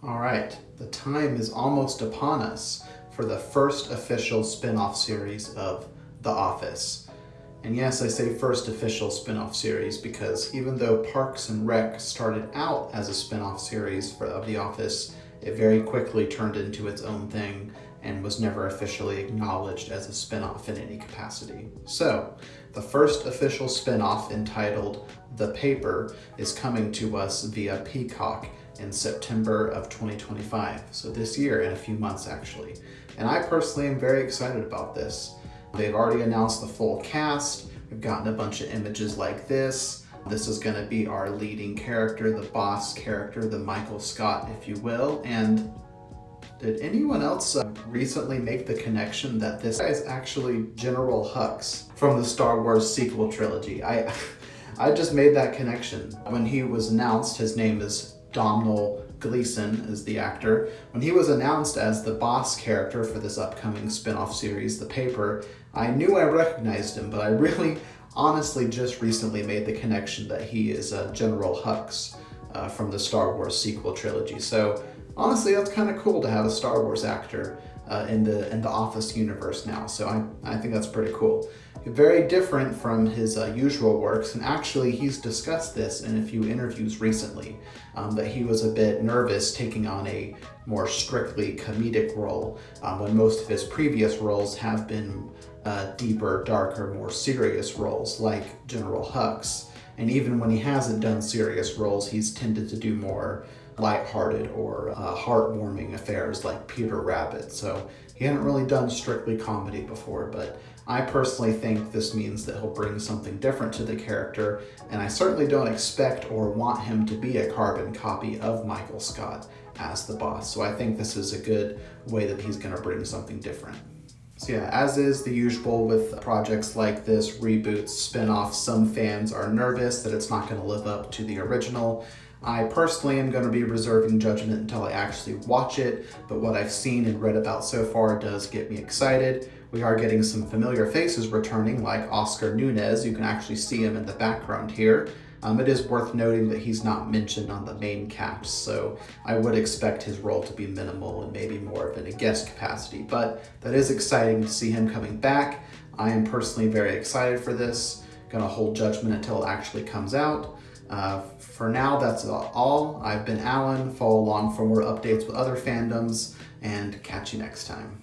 All right, the time is almost upon us for the first official spin-off series of The Office. And yes, I say first official spin-off series because even though Parks and Rec started out as a spin-off series of The Office, it very quickly turned into its own thing and was never officially acknowledged as a spin-off in any capacity. So, the first official spin-off, entitled The Paper, is coming to us via Peacock in September of 2025. So this year, in a few months actually. And I personally am very excited about this. They've already announced the full cast. We've gotten a bunch of images like this. This is going to be our leading character, the boss character, the Michael Scott, if you will. And did anyone else recently make the connection that this guy is actually General Hux from the Star Wars sequel trilogy? I just made that connection. When he was announced, his name is Domhnall Gleeson is the actor. When he was announced as the boss character for this upcoming spin-off series, The Paper, I knew I recognized him, but I really honestly just recently made the connection that he is General Hux from the Star Wars sequel trilogy. So honestly, that's kind of cool to have a Star Wars actor in the Office universe now. So I think that's pretty cool. Very different from his usual works, and actually he's discussed this in a few interviews recently, that he was a bit nervous taking on a more strictly comedic role when most of his previous roles have been deeper, darker, more serious roles like General Hux. And even when he hasn't done serious roles, he's tended to do more lighthearted or heartwarming affairs like Peter Rabbit. So he hadn't really done strictly comedy before, but I personally think this means that he'll bring something different to the character, and I certainly don't expect or want him to be a carbon copy of Michael Scott as the boss. So I think this is a good way that he's going to bring something different. So yeah, as is the usual with projects like this, reboots, spin-offs, some fans are nervous that it's not going to live up to the original. I personally am going to be reserving judgment until I actually watch it, but what I've seen and read about so far does get me excited. We are getting some familiar faces returning, like Oscar Nunez. You can actually see him in the background here. It is worth noting that he's not mentioned on the main cast, so I would expect his role to be minimal and maybe more of in a guest capacity, but that is exciting to see him coming back. I am personally very excited for this. Gonna hold judgment until it actually comes out. For now, that's all. I've been Alan. Follow along for more updates with other fandoms, and catch you next time.